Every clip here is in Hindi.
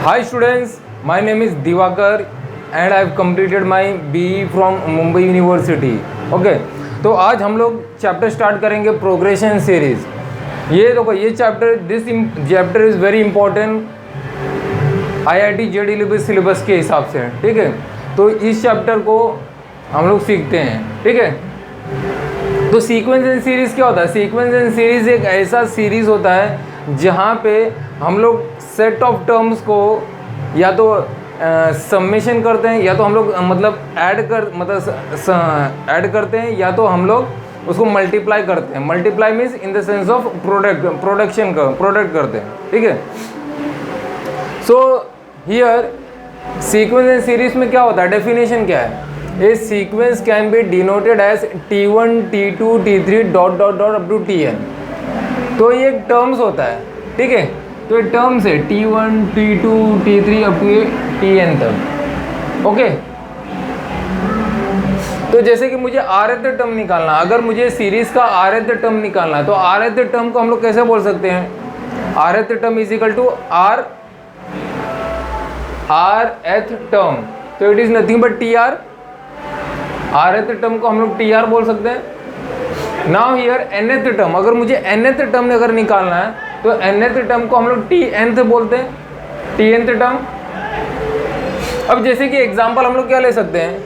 Hi students, my name is Divakar and I have completed my BE from Mumbai University. Okay, तो आज हम लोग चैप्टर स्टार्ट करेंगे प्रोग्रेशन सीरीज। ये देखो ये this chapter is very important IIT JEE syllabus के हिसाब से, ठीक है। तो इस चैप्टर को हम लोग सीखते हैं, ठीक है। तो सीक्वेंस एंड सीरीज़ क्या होता है? सीक्वेंस एंड सीरीज़ एक ऐसा सीरीज़ होता है जहाँ पे हम लोग सेट ऑफ टर्म्स को या तो समेशन करते हैं या तो हम लोग ऐड करते हैं या तो हम लोग उसको मल्टीप्लाई करते हैं। Multiply means in the sense of product करते हैं, ठीक है। So here sequence and series में क्या होता है, डेफिनेशन क्या है? A sequence can be denoted as T1 T2 T3 dot dot dot up to Tn। तो ये एक टर्म्स होता है, ठीक है। तो ये टर्म्स है T1 T2 T3 up to Tn तक, ओके। तो जैसे कि मुझे rth टर्म निकालना, अगर मुझे सीरीज का rth टर्म निकालना है तो rth टर्म को हम लोग कैसे बोल सकते हैं? rth term is equal to rth term, तो it is nothing but Tr। rth term को हम लोग Tr बोल सकते हैं। नाउ हियर nth टर्म, अगर मुझे nth टर्म अगर निकालना है तो nth टर्म को हम लोग Tnth बोलते हैं, Tnth टर्म। अब जैसे कि एग्जांपल हम लोग क्या ले सकते हैं,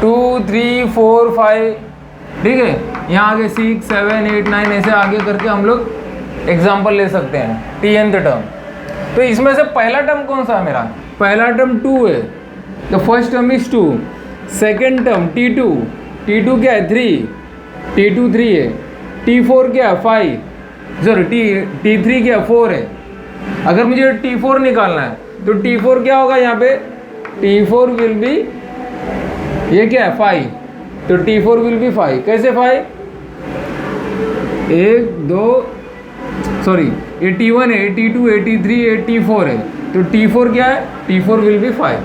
2 3 4 5, ठीक है। यहाँ आगे 6 7 8 9 ऐसे आगे करके हम लोग एग्जांपल ले सकते हैं Tnth टर्म। तो इसमें से पहला टर्म कौन सा है मेरा? पहला टर्म 2 है, the first term is 2। Second term T2 क्या है? 3, T2 3 है। T4 क्या है? 5, सॉरी T3 क्या है? 4 है। अगर मुझे T4 निकालना है तो T4 क्या होगा यहाँ पे? T4 विल बी, ये क्या है? 5, तो T4 विल बी 5। कैसे 5? 1 2, सॉरी ये T1 है, T2 है, T3 है, T4 है, तो T4 क्या है? T4 will be 5,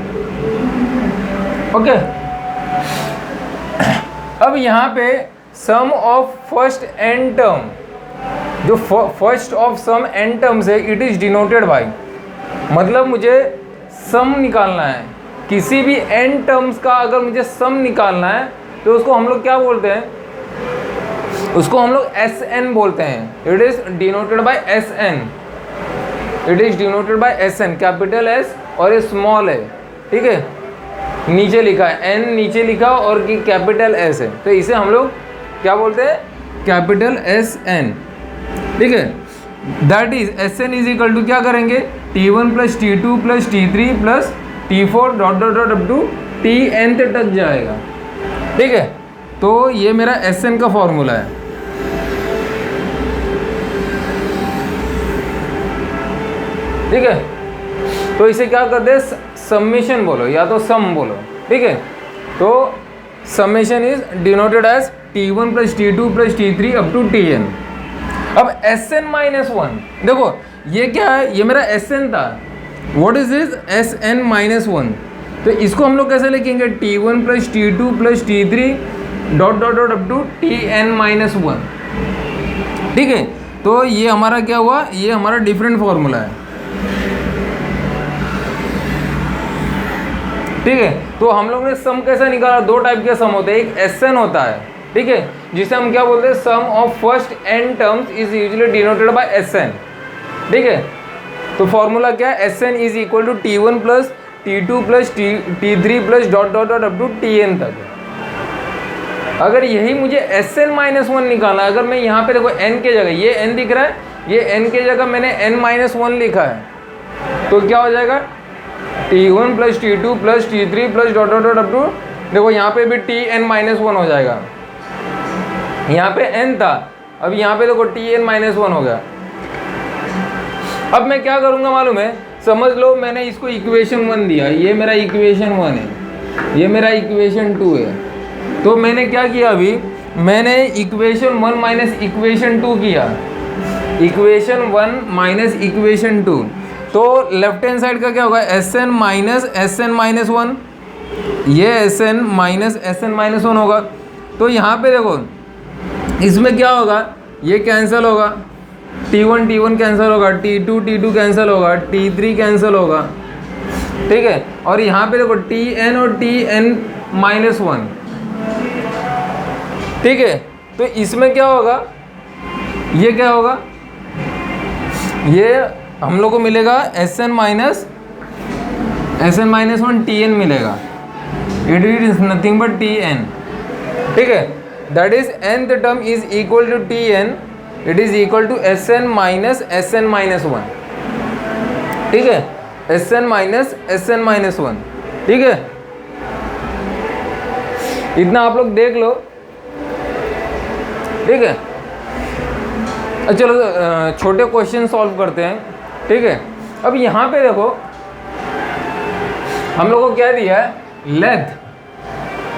okay. अब यहाँ पे sum of first N term, जो first of sum N terms है, इट इज डिनोटेड बाय, मतलब मुझे सम निकालना है किसी भी एन टर्म्स का। अगर मुझे सम निकालना है तो उसको हम लोग क्या बोलते हैं? उसको हम लोग Sn बोलते हैं। It is denoted by Sn, it is denoted by Sn, capital S और ये स्मॉल है, ठीक है। नीचे लिखा है N, नीचे लिखा और कि कैपिटल S है, तो इसे हम लोग क्या बोलते हैं? कैपिटल Sn, ठीक है। That is Sn is equal to क्या करेंगे? T1 plus T2 plus T3 plus T4 dot dot dot up to Tnth तक जाएगा, ठीक है। तो ये मेरा Sn का फॉर्मूला है, ठीक है। तो इसे क्या करते हैं? समेशन बोलो या तो सम बोलो, ठीक है। तो summation is denoted as T1 plus T2 plus T3 up to Tn। अब Sn माइनस 1, देखो ये क्या है? ये मेरा Sn था। What is this? Sn minus 1। तो इसको हम लोग कैसे लिखेंगे? T1 plus T2 plus T3 dot dot dot up to Tn minus 1, ठीक है। तो ये हमारा क्या हुआ? ये हमारा डिफरेंट फॉर्मूला है, ठीक है। तो हम लोग ने सम कैसा निकाला? दो टाइप के सम होते हैं, एक Sn होता है, ठीक है, जिसे हम क्या बोलते हैं? Sum of first n terms is usually denoted by Sn, ठीक है। तो फॉर्मूला क्या है? Sn is equal to T1 plus T2 plus T3 plus dot dot dot up to Tn तक। अगर यही मुझे Sn माइनस 1 निकालना, अगर मैं यहाँ पे देखो n के जगह, ये n दिख रहा है, ये n के जगह मैंने n माइनस 1 लिखा है, तो क्या हो जाएगा? T1 plus T2 plus T3 plus dot dot dot up to, देखो यहाँ पे भी Tn माइनस 1 हो जाएगा। यहाँ पे n था, अब यहाँ पे देखो Tn माइनस 1 हो गया। अब मैं क्या करूँगा मालूम है? समझ लो मैंने इसको इक्वेशन 1 दिया, ये मेरा इक्वेशन 1 है, ये मेरा इक्वेशन 2 है। तो मैंने क्या किया? अभी मैंने इक्वेशन 1 माइनस इक्वेशन 2 किया, इक्वेशन 1 माइनस इक्वेशन 2। तो लेफ्ट हैंड साइड का क्या होगा? Sn माइनस Sn माइनस 1, ये Sn माइनस Sn माइनस 1 होगा। तो यहाँ पे देखो इसमें क्या होगा? ये कैंसिल होगा, T1 कैंसिल होगा, T2 कैंसिल होगा, T3 कैंसिल होगा, ठीक है। और यहाँ पे देखो Tn और Tn माइनस 1, ठीक है। तो इसमें क्या होगा, ये क्या होगा, ये हम लोग को मिलेगा Sn माइनस 1 Tn मिलेगा, it is nothing but Tn, ठीक है। That is nth term is equal to Tn, it is equal to Sn minus 1, ठीक है, Sn माइनस 1, ठीक है। इतना आप लोग देख लो, ठीक है। चलो छोटे क्वेश्चन सॉल्व करते हैं, ठीक है। अब यहाँ पे देखो हम लोग को क्या दिया है, let,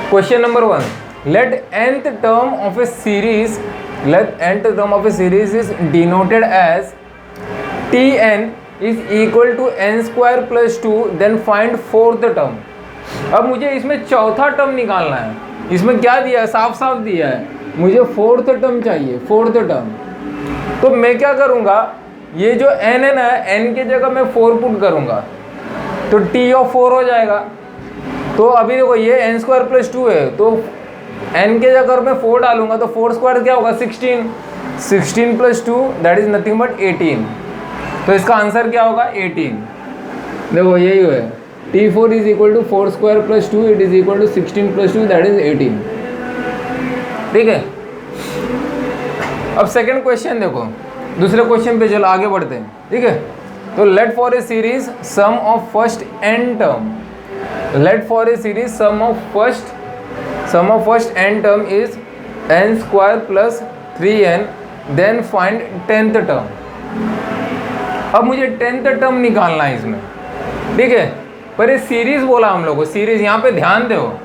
question number 1, let nth term of a series, let nth term of a series is denoted as Tn is equal to n square plus 2, then find fourth term. अब मुझे इसमें चौथा टर्म निकालना है, इसमें क्या दिया है, साफ साफ दिया है, मुझे फोर्थ टर्म चाहिए, फोर्थ टर्म। तो मैं क्या करूँगा, ये जो n है ना, n की जगह मैं 4 पुट करूँगा, तो T ऑफ 4 हो जाएगा। तो अभी देखो ये n स्क्वायर प्लस 2 है, तो n के जगह मैं 4 डालूंगा, तो 4 स्क्वायर क्या होगा, 16 plus 2 that is nothing but 18। तो इसका आंसर क्या होगा, 18। देखो यही है, T4 is equal to 4 square plus 2, it is equal to 16 plus 2 that is 18, ठीक है। अब सेकंड क्वेश्चन देखो, दूसरे क्वेश्चन पे चलो आगे बढ़ते हैं, ठीक है। तो let for a series sum of first n term, let for a series sum of first n term is n square plus 3n, then find 10th term. अब मुझे 10th टर्म निकालना है इसमें, ठीक है। पर ये सीरीज बोला हम लोग को, सीरीज, यहाँ पे ध्यान दो,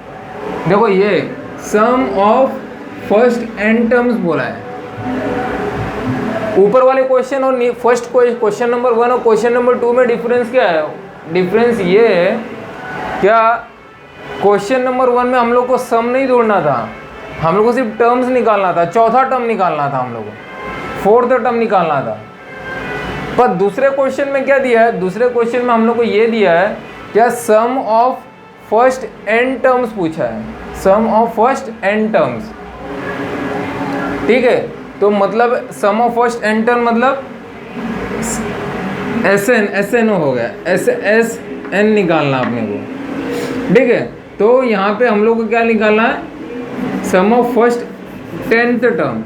देखो ये सम ऑफ फर्स्ट n टर्म्स बोला है। ऊपर वाले क्वेश्चन और फर्स्ट क्वेश्चन नंबर 1 और क्वेश्चन नंबर 2 में डिफरेंस क्या है, डिफरेंस ये है, क्या क्वेश्चन नंबर 1 में हम लोग को सम नहीं ढूंढना था, हम लोग को सिर्फ टर्म्स निकालना था, चौथा टर्म निकालना था, हम लोग को फोर्थ टर्म निकालना था। पर दूसरे क्वेश्चन में क्या दिया है, दूसरे क्वेश्चन में हम लोग को ये दिया है, क्या सम ऑफ फर्स्ट n टर्म्स पूछा है, sum of first n terms, ठीक है। तो मतलब सम ऑफ फर्स्ट n टर्म मतलब Sn हो गया, Sn निकालना अपने को, ठीक है। तो यहाँ पे हम लोग को क्या निकालना है, sum of first 10th term,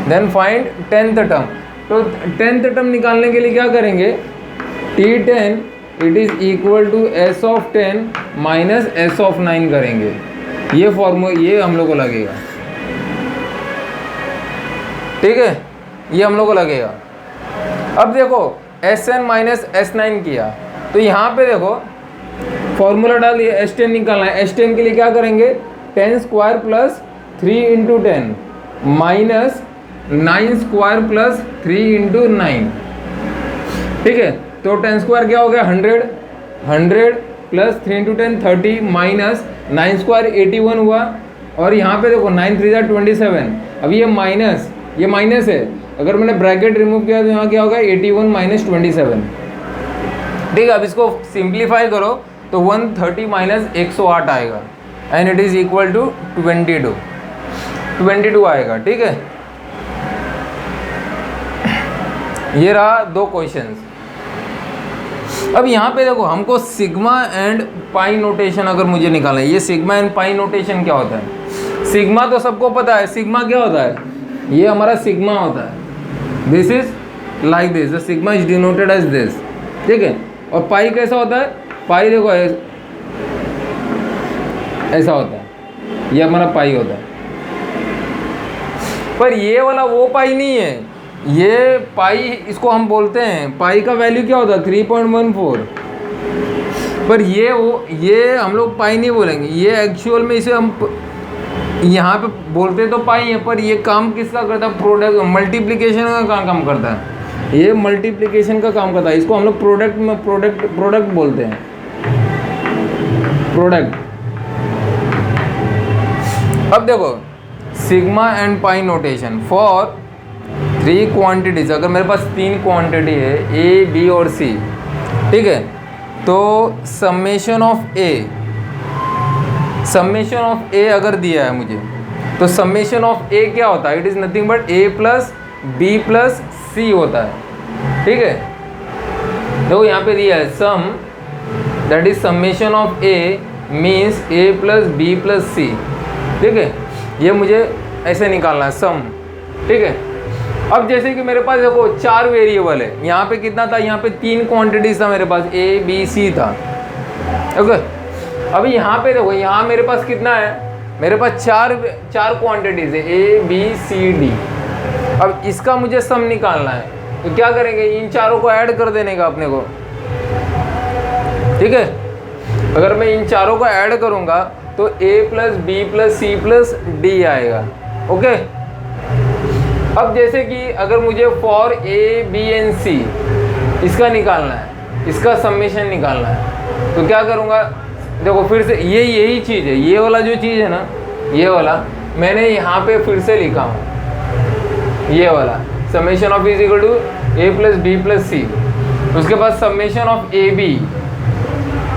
then find 10th term. तो 10th टर्म निकालने के लिए क्या करेंगे, T10 it is equal to S of 10 minus S of 9 करेंगे, ये फॉर्मूला, ये हम लोग को लगेगा, ठीक है, ये हम लोग को लगेगा। अब देखो Sn माइनस S9 किया, तो यहाँ पे देखो फॉर्मूला डाल दिया, S10 निकालना है, S10 के लिए क्या करेंगे, 10 square plus 3 into 10 minus 9 square plus 3 into 9, ठीक है। तो 10 स्क्वायर क्या हो गया, 100 प्लस 3 इंटू 10 30 माइनस 9 स्क्वायर 81 हुआ। और यहाँ पे देखो 9 3 27, अब ये माइनस है, अगर मैंने ब्रैकेट रिमूव किया तो यहाँ क्या होगा, 81 माइनस 27, ठीक है। अब इसको सिंप्लीफाई करो तो 130 माइनस 108 आएगा, and it is equal to 22 आएगा, ठीक है। ये रहा दो क्वेश्चंस। अब यहाँ पे देखो हमको सिग्मा एंड पाई नोटेशन अगर मुझे निकालना है, ये सिग्मा एंड पाई नोटेशन क्या होता है, सिग्मा तो सबको पता है, सिग्मा क्या होता है, ये हमारा सिग्मा होता है, this is like this, the sigma is denoted as this, ठीक है। और पाई कैसा होता है, पाई देखो ऐसा होता है, ये हमारा पाई होता है। पर ये वाला वो पाई नहीं है, ये पाई इसको हम बोलते हैं, पाई का वैल्यू क्या होता है 3.14, पर ये हम लोग पाई नहीं बोलेंगे, ये एक्चुअल में इसे हम यहाँ पे बोलते तो पाई है, पर ये काम किसका करता है, प्रोडक्ट मल्टीप्लिकेशन का काम करता है, ये मल्टीप्लिकेशन का काम करता है, इसको हम लोग प्रोडक्ट बोलते हैं, प्रोडक्ट। अब देखो sigma and pi notation for 3 quantities, अगर मेरे पास 3 क्वांटिटी है A B और C, ठीक है, तो समेशन ऑफ ए अगर दिया है मुझे, तो समेशन ऑफ ए क्या होता है? It is nothing but A plus B plus C होता है। ठीक है, देखो यहाँ पे दिया है sum that is summation of A means A plus B plus C. ठीक है, ये मुझे ऐसे निकालना है सम। ठीक है, अब जैसे कि मेरे पास देखो 4 वेरिएबल है, यहाँ पे कितना था? यहाँ पे 3 क्वांटिटीज था मेरे पास, ए बी सी था। ओके, अभी यहाँ पे देखो, यहाँ मेरे पास कितना है? मेरे पास चार क्वांटिटीज है, ए बी सी डी। अब इसका मुझे सम निकालना है, तो क्या करेंगे? इन चारों को ऐड कर देने का अपने को। ठीक है, अगर मैं इन चारों को ऐड करूँगा तो a plus B plus C plus D आएगा। ओके, अब जैसे कि अगर मुझे for A B and C इसका निकालना है, इसका समेशन निकालना है, तो क्या करूँगा? देखो फिर से यही चीज़ है, ये वाला जो चीज़ है ना, ये वाला मैंने यहाँ पे फिर से लिखा हूँ, ये वाला summation of is equal to A plus B plus C. उसके बाद समेशन ऑफ ए बी,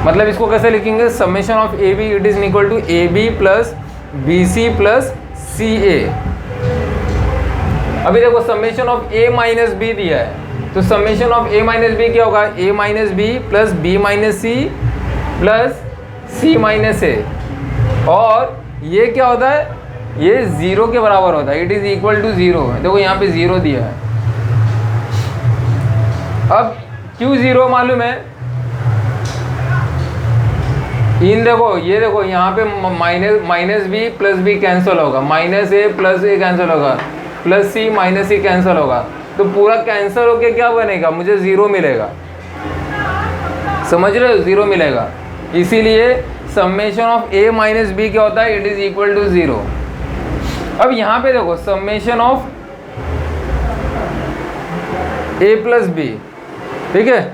मतलब इसको कैसे लिखेंगे? Summation of A B it is equal to A B plus B C plus C A. अभी देखो summation of A minus B दिया है, तो summation of A minus B क्या होगा? A minus B plus B minus C plus C minus A. और ये क्या होता है? ये 0 के बराबर होता है, इट इज इक्वल टू 0। देखो यहाँ पे 0 दिया है। अब क्यों 0 मालूम है? इन देखो, ये देखो यहाँ पे minus B plus B cancel होगा, minus A plus A cancel होगा, plus C minus C cancel होगा, तो पूरा कैंसिल होके क्या बनेगा? मुझे 0 मिलेगा। समझ रहे हो? 0 मिलेगा। इसीलिए summation of A minus B क्या होता है? It is equal to 0। अब यहाँ पे देखो summation of A plus B. ठीक है,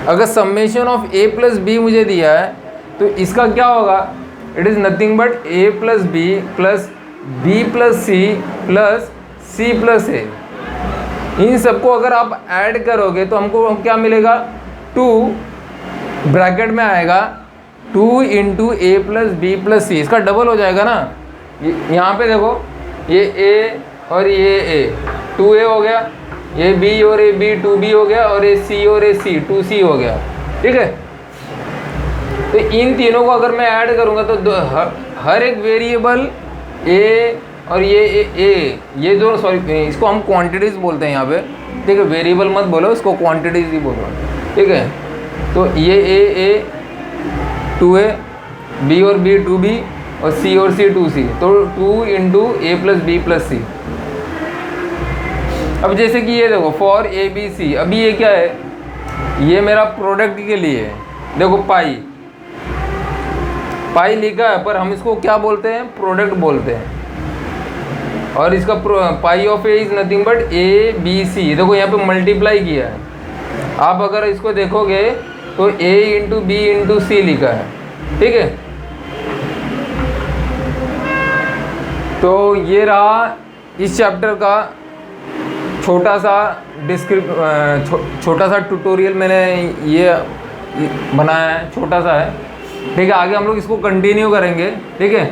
अगर summation of A plus B मुझे दिया है, तो इसका क्या होगा? It is nothing but A plus B plus B plus C plus C plus A. इन सबको अगर आप ऐड करोगे तो हमको क्या मिलेगा? 2 ब्रैकेट में आएगा 2 इंटू ए प्लस बी प्लस सी, इसका डबल हो जाएगा ना। यहाँ पे देखो, ये ए और ये ए 2a हो गया, ये b और ये b 2b हो गया, और ये c और ये c 2c हो गया। ठीक है, तो इन तीनों को अगर मैं ऐड करूँगा तो हर एक वेरिएबल a और ये दोनों, सॉरी इसको हम क्वांटिटीज़ बोलते हैं यहाँ पे। ठीक है, वेरिएबल मत बोलो, इसको क्वांटिटीज़ ही बोलो। ठीक है, तो ये a 2a, b और b 2b, और c और c 2c, तो 2 इंटू ए प्लस बी प्लस सी। अब जैसे कि ये देखो फॉर ए बी सी, अभी ये क्या है? ये मेरा प्रोडक्ट के लिए है। देखो पाई लिखा है, पर हम इसको क्या बोलते हैं? प्रोडक्ट बोलते हैं। और इसका pi of A is nothing but A B C. देखो यहाँ पे मल्टीप्लाई किया है। आप अगर इसको देखोगे तो ए इंटू बी इंटू सी लिखा है। ठीक है, तो ये रहा इस चैप्टर का छोटा सा ट्यूटोरियल मैंने ये बनाया है, छोटा सा है। ठीक है, आगे हम लोग इसको कंटिन्यू करेंगे। ठीक है,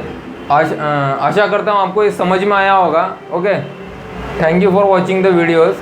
आशा करता हूँ आपको ये समझ में आया होगा। Okay, thank you for watching the videos.